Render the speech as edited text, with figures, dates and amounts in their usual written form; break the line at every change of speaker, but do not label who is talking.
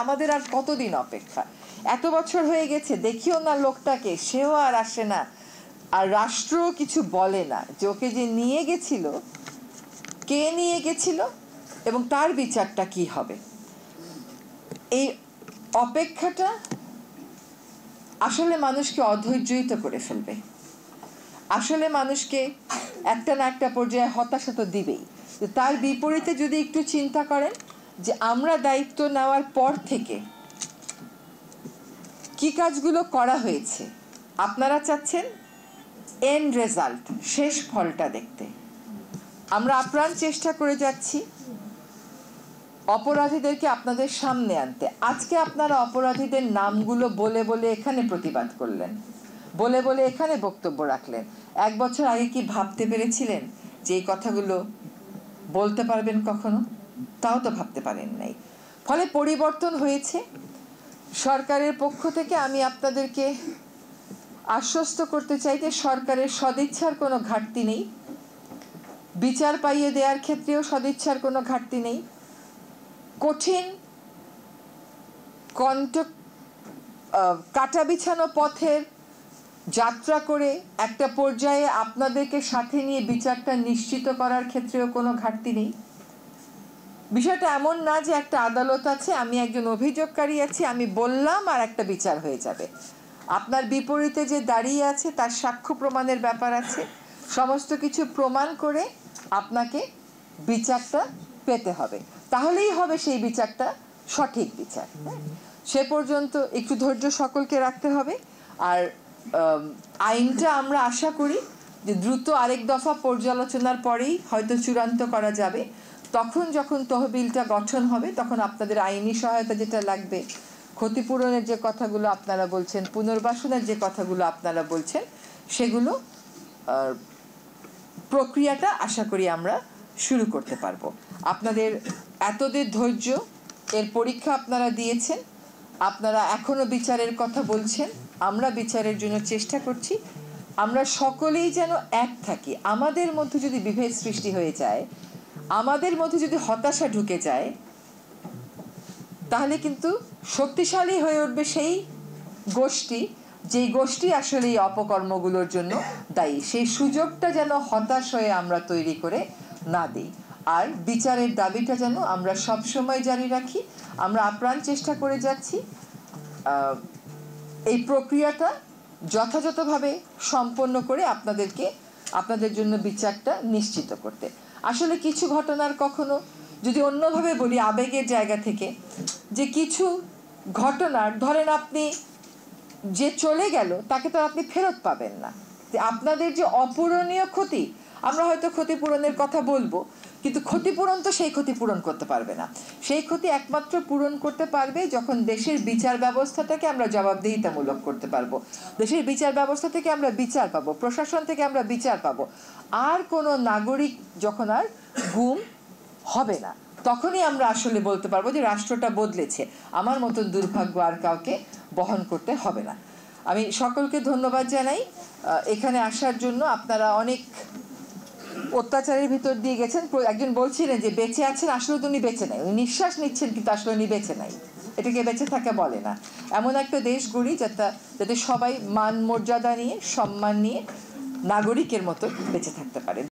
আমাদের আর কতদিন অপেক্ষা? এত বছর হয়ে গেছে, দেখিও না লোকটাকে, সেও আর আসে না, আর রাষ্ট্র কিছু বলে না যে ওকে যে নিয়ে গেছিল, কে নিয়ে গেছিল এবং তার বিচারটা কি হবে। এই অপেক্ষাটা আসলে মানুষকে অধৈর্যিত করে ফেলবে, আসলে মানুষকে একটা না একটা পর্যায়ে হতাশা তো দিবেই। তার বিপরীতে যদি একটু চিন্তা করেন যে আমরা দায়িত্ব নেওয়ার পর থেকে কি কাজগুলো করা হয়েছে, আপনারা চাচ্ছেন এন্ড রেজাল্ট, শেষ ফলটা দেখতে। আমরা আপ্রাণ চেষ্টা করে যাচ্ছি অপরাধীদেরকে আপনাদের সামনে আনতে। আজকে আপনারা অপরাধীদের নামগুলো বলে বলে এখানে প্রতিবাদ করলেন, বলে বলে এখানে বক্তব্য রাখলেন। 1 বছর আগে কি ভাবতে পেরেছিলেন যে এই কথাগুলো বলতে পারবেন কখনো? তাও তো ভাবতে পারেন নাই। ফলে পরিবর্তন হয়েছে। সরকারের পক্ষ থেকে আমি আপনাদেরকে আশ্বস্ত করতে চাই যে সরকারের সদিচ্ছার কোনো ঘাটতি নেই, বিচার পাইয়ে দেওয়ার ক্ষেত্রেও সদিচ্ছার কোনো ঘাটতি নেই। কঠিন কাটা বিছানো পথের যাত্রা করে একটা পর্যায়ে আপনাদেরকে সাথে নিয়ে বিচারটা নিশ্চিত করার ক্ষেত্রেও কোনো ঘাটতি নেই। বিষয়টা এমন না যে একটা আদালত আছে, আমি একজন অভিযোগকারী আছি, আমি বললাম আর একটা বিচার হয়ে যাবে। আপনার বিপরীতে যে দাঁড়িয়ে আছে তার সাক্ষ্য প্রমাণের ব্যাপার আছে, সমস্ত কিছু প্রমাণ করে আপনাকে বিচারটা পেতে হবে, তাহলেই হবে সেই বিচারটা সঠিক বিচার। সে পর্যন্ত একটু ধৈর্য সকলকে রাখতে হবে। আর আইনটা আমরা আশা করি যে দ্রুত আরেক দফা পর্যালোচনার পরেই হয়তো চূড়ান্ত করা যাবে। তখন যখন তহবিলটা গঠন হবে তখন আপনাদের আইনি সহায়তা যেটা লাগবে, ক্ষতিপূরণের যে কথাগুলো আপনারা বলছেন, পুনর্বাসনের যে কথাগুলো আপনারা বলছেন, সেগুলো প্রক্রিয়াটা আশা করি আমরা শুরু করতে পারবো। আপনাদের এতদিন ধৈর্য, এর পরীক্ষা আপনারা দিয়েছেন। আপনারা এখনো বিচারের কথা বলছেন, আমরা বিচারের জন্য চেষ্টা করছি। আমরা সকলেই যেন এক থাকি। আমাদের মধ্যে যদি বিভেদ সৃষ্টি হয়ে যায়, আমাদের মধ্যে যদি হতাশা ঢুকে যায়, তাহলে কিন্তু শক্তিশালী হয়ে উঠবে সেই গোষ্ঠী, যেই গোষ্ঠী আসলে এই অপকর্মগুলোর জন্য দায়ী। সেই সুযোগটা যেন হতাশ হয়ে আমরা তৈরি করে না দিই। আর বিচারের দাবিটা যেন আমরা সবসময় জারি রাখি। আমরা আপ্রাণ চেষ্টা করে যাচ্ছি এই প্রক্রিয়াটা যথাযথভাবে সম্পন্ন করে আপনাদের জন্য বিচারটা নিশ্চিত করতে। আসলে কিছু ঘটনার কখনো যদি অন্যভাবে বলি, আবেগের জায়গা থেকে, যে কিছু ঘটনার ধরেন আপনি যে চলে গেল তাকে তো আপনি ফেরত পাবেন না। আপনাদের যে অপূরণীয় ক্ষতি, আমরা হয়তো ক্ষতিপূরণের কথা বলবো, কিন্তু ক্ষতিপূরণ তো সেই ক্ষতিপূরণ করতে পারবে না। সেই ক্ষতি একমাত্র পূরণ করতে পারবে যখন দেশের বিচার ব্যবস্থাটাকে আমরা জবাবদিহিতামূলক করতে পারবো, দেশের বিচার ব্যবস্থা থেকে আমরা বিচার পাবো, প্রশাসন থেকে আমরা বিচার পাবো। আর কোনো নাগরিক যখন আর গুম হবে না, তখনই আমরা আসলে বলতে পারবো যে রাষ্ট্রটা বদলেছে, আমার মতন দুর্ভাগ্য আর কাউকে বহন করতে হবে না। আমি সকলকে ধন্যবাদ জানাই এখানে আসার জন্য। আপনারা অনেক অত্যাচারের ভিতর দিয়ে গেছেন। একজন বলছিলেন যে বেঁচে আছেন, আসলে তো উনি বেঁচে নাই, উনি নিঃশ্বাস নিচ্ছেন কিন্তু আসলে উনি বেঁচে নাই। এটাকে বেঁচে থাকা বলে না। এমন একটা দেশ গড়ি যাতে সবাই মান মর্যাদা নিয়ে, সম্মান নিয়ে নাগরিকের মতো বেঁচে থাকতে পারে।